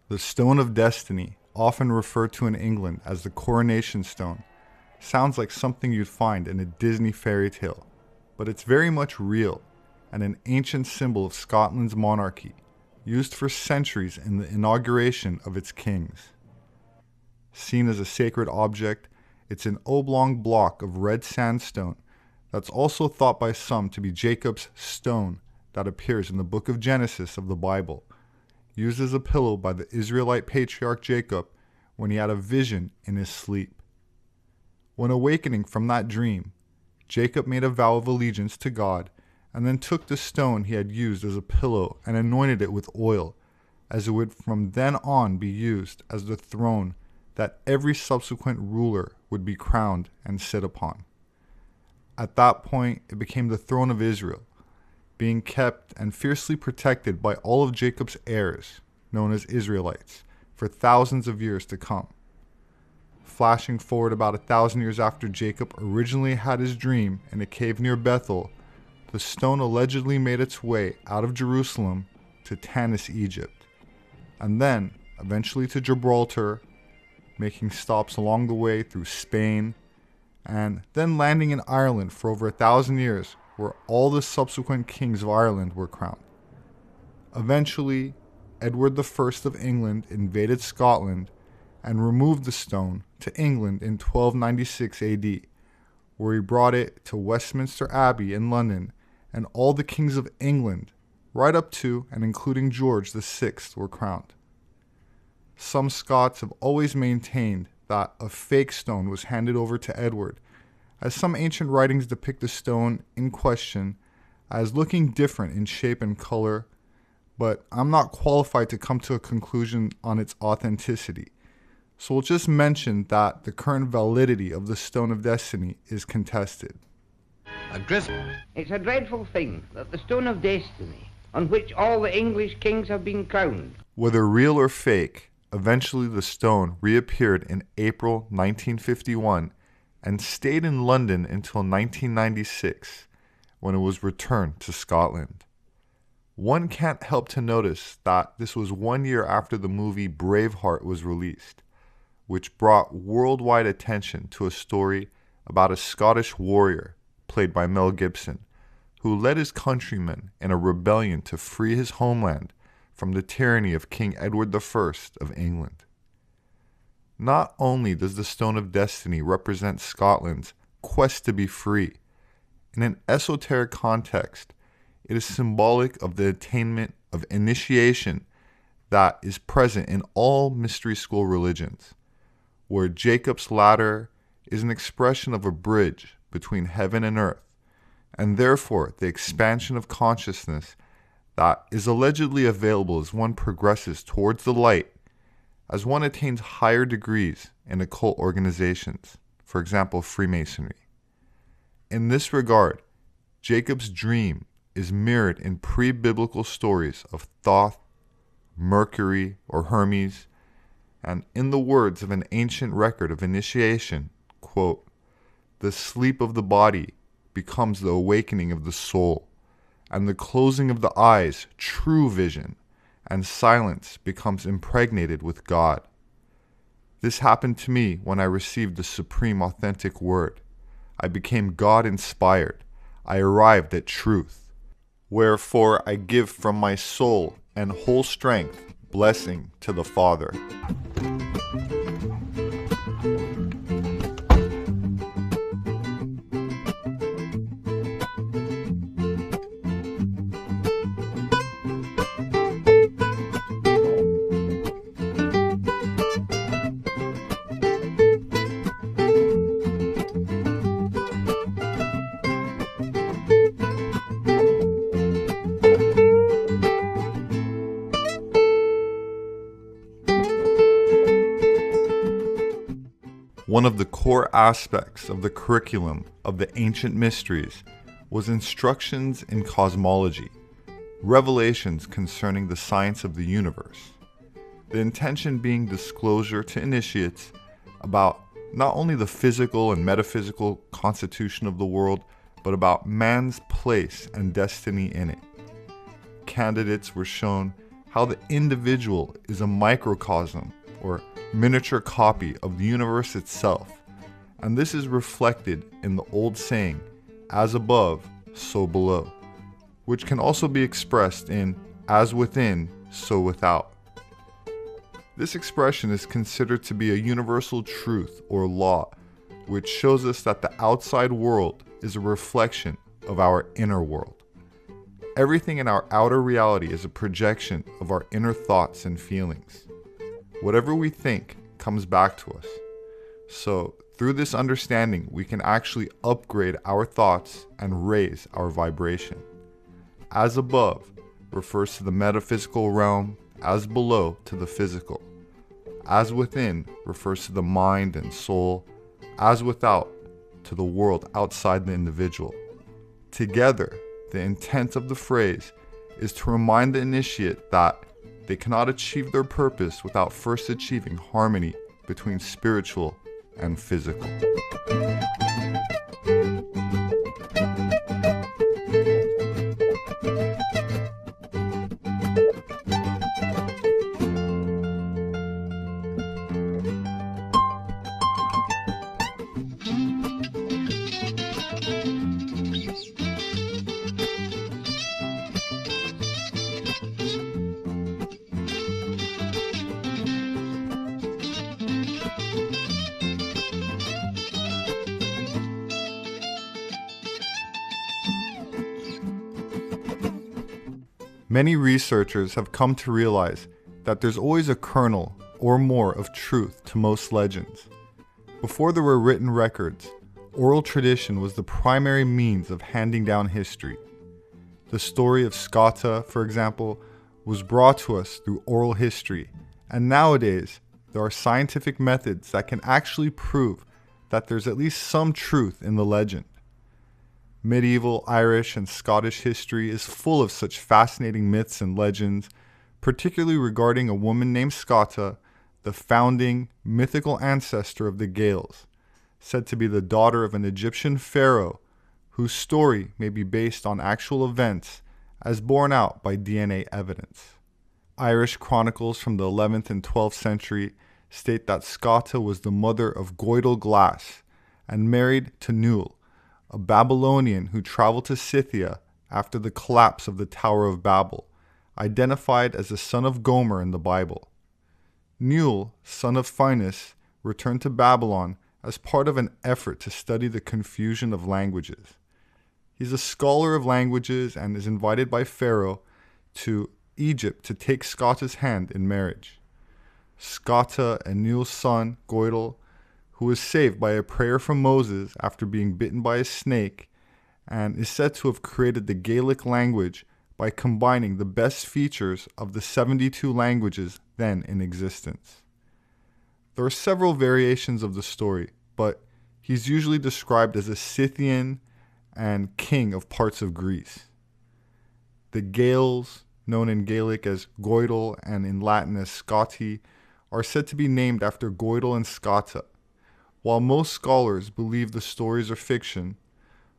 The Stone of Destiny, often referred to in England as the Coronation Stone, sounds like something you'd find in a Disney fairy tale, but it's very much real and an ancient symbol of Scotland's monarchy, used for centuries in the inauguration of its kings. Seen as a sacred object, it's an oblong block of red sandstone that's also thought by some to be Jacob's stone that appears in the book of Genesis of the Bible, used as a pillow by the Israelite patriarch Jacob when he had a vision in his sleep. When awakening from that dream, Jacob made a vow of allegiance to God and then took the stone he had used as a pillow and anointed it with oil, as it would from then on be used as the throne that every subsequent ruler would be crowned and sit upon. At that point, it became the throne of Israel, being kept and fiercely protected by all of Jacob's heirs, known as Israelites, for thousands of years to come. Flashing forward about 1,000 years after Jacob originally had his dream in a cave near Bethel, the stone allegedly made its way out of Jerusalem to Tanis, Egypt, and then eventually to Gibraltar, making stops along the way through Spain, and then landing in Ireland for over 1,000 years, where all the subsequent kings of Ireland were crowned. Eventually, Edward I of England invaded Scotland and removed the stone to England in 1296 AD, where he brought it to Westminster Abbey in London, and all the kings of England, right up to and including George VI, were crowned. Some Scots have always maintained that a fake stone was handed over to Edward, as some ancient writings depict the stone in question as looking different in shape and color, but I'm not qualified to come to a conclusion on its authenticity. So we'll just mention that the current validity of the Stone of Destiny is contested. It's a dreadful thing that the Stone of Destiny, on which all the English kings have been crowned. Whether real or fake, eventually the stone reappeared in April 1951 and stayed in London until 1996, when it was returned to Scotland. One can't help to notice that this was 1 year after the movie Braveheart was released, which brought worldwide attention to a story about a Scottish warrior, played by Mel Gibson, who led his countrymen in a rebellion to free his homeland from the tyranny of King Edward I of England. Not only does the Stone of Destiny represent Scotland's quest to be free, in an esoteric context, it is symbolic of the attainment of initiation that is present in all mystery school religions, where Jacob's ladder is an expression of a bridge between heaven and earth, and therefore the expansion of consciousness that is allegedly available as one progresses towards the light, as one attains higher degrees in occult organizations, for example, Freemasonry. In this regard, Jacob's dream is mirrored in pre-biblical stories of Thoth, Mercury, or Hermes, and in the words of an ancient record of initiation, quote, "The sleep of the body becomes the awakening of the soul, and the closing of the eyes true vision, and silence becomes impregnated with God. This happened to me when I received the supreme authentic word. I became God-inspired. I arrived at truth. Wherefore I give from my soul and whole strength blessing to the Father." One of the core aspects of the curriculum of the ancient mysteries was instructions in cosmology, revelations concerning the science of the universe. The intention being disclosure to initiates about not only the physical and metaphysical constitution of the world, but about man's place and destiny in it. Candidates were shown how the individual is a microcosm or miniature copy of the universe itself, and this is reflected in the old saying, as above, so below, which can also be expressed in as within, so without. This expression is considered to be a universal truth or law, which shows us that the outside world is a reflection of our inner world. Everything in our outer reality is a projection of our inner thoughts and feelings. Whatever we think comes back to us. So, through this understanding, we can actually upgrade our thoughts and raise our vibration. As above refers to the metaphysical realm, as below to the physical. As within refers to the mind and soul, as without to the world outside the individual. Together, the intent of the phrase is to remind the initiate that they cannot achieve their purpose without first achieving harmony between spiritual and physical. Many researchers have come to realize that there's always a kernel or more of truth to most legends. Before there were written records, oral tradition was the primary means of handing down history. The story of Scotta, for example, was brought to us through oral history, and nowadays there are scientific methods that can actually prove that there's at least some truth in the legend. Medieval Irish and Scottish history is full of such fascinating myths and legends, particularly regarding a woman named Scotta, the founding mythical ancestor of the Gaels, said to be the daughter of an Egyptian pharaoh whose story may be based on actual events as borne out by DNA evidence. Irish chronicles from the 11th and 12th century state that Scotta was the mother of Goidel Glass and married to Nual, a Babylonian who traveled to Scythia after the collapse of the Tower of Babel, identified as the son of Gomer in the Bible. Nual, son of Phinehas, returned to Babylon as part of an effort to study the confusion of languages. He's a scholar of languages and is invited by Pharaoh to Egypt to take Scotta's hand in marriage. Scotta and Nual's son, Goidel, who was saved by a prayer from Moses after being bitten by a snake, and is said to have created the Gaelic language by combining the best features of the 72 languages then in existence. There are several variations of the story, but he's usually described as a Scythian and king of parts of Greece. The Gaels, known in Gaelic as Goidel and in Latin as Scotti, are said to be named after Goidel and Scotta. While most scholars believe the stories are fiction,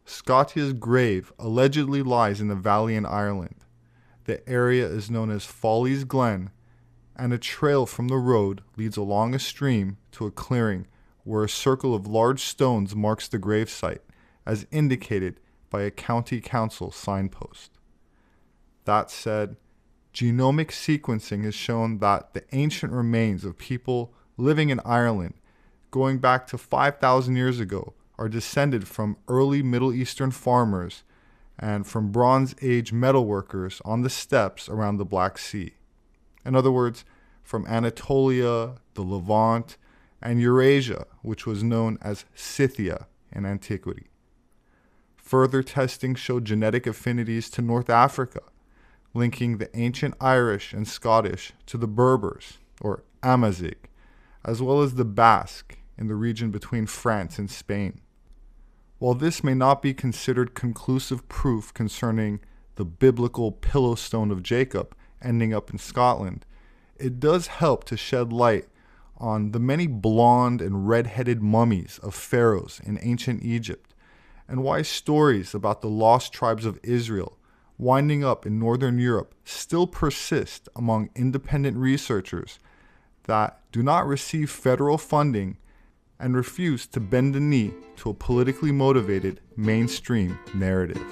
Scottia's grave allegedly lies in a valley in Ireland. The area is known as Folly's Glen, and a trail from the road leads along a stream to a clearing where a circle of large stones marks the gravesite, as indicated by a county council signpost. That said, genomic sequencing has shown that the ancient remains of people living in Ireland going back to 5,000 years ago are descended from early Middle Eastern farmers and from Bronze Age metalworkers on the steppes around the Black Sea. In other words, from Anatolia, the Levant, and Eurasia, which was known as Scythia in antiquity. Further testing showed genetic affinities to North Africa, linking the ancient Irish and Scottish to the Berbers, or Amazigh, as well as the Basque in the region between France and Spain. While this may not be considered conclusive proof concerning the biblical pillow stone of Jacob ending up in Scotland, it does help to shed light on the many blonde and red-headed mummies of pharaohs in ancient Egypt, and why stories about the lost tribes of Israel winding up in Northern Europe still persist among independent researchers that do not receive federal funding and refuse to bend the knee to a politically motivated mainstream narrative.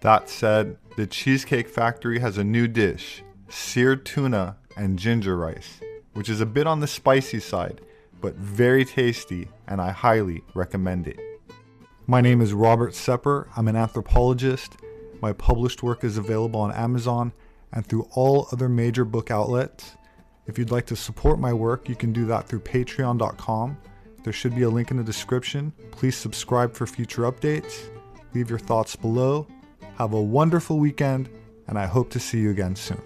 That said, the Cheesecake Factory has a new dish, seared tuna and ginger rice, which is a bit on the spicy side, but very tasty, and I highly recommend it. My name is Robert SEPEHR. I'm an anthropologist. My published work is available on Amazon and through all other major book outlets. If you'd like to support my work, you can do that through patreon.com. There should be a link in the description. Please subscribe for future updates. Leave your thoughts below. Have a wonderful weekend, and I hope to see you again soon.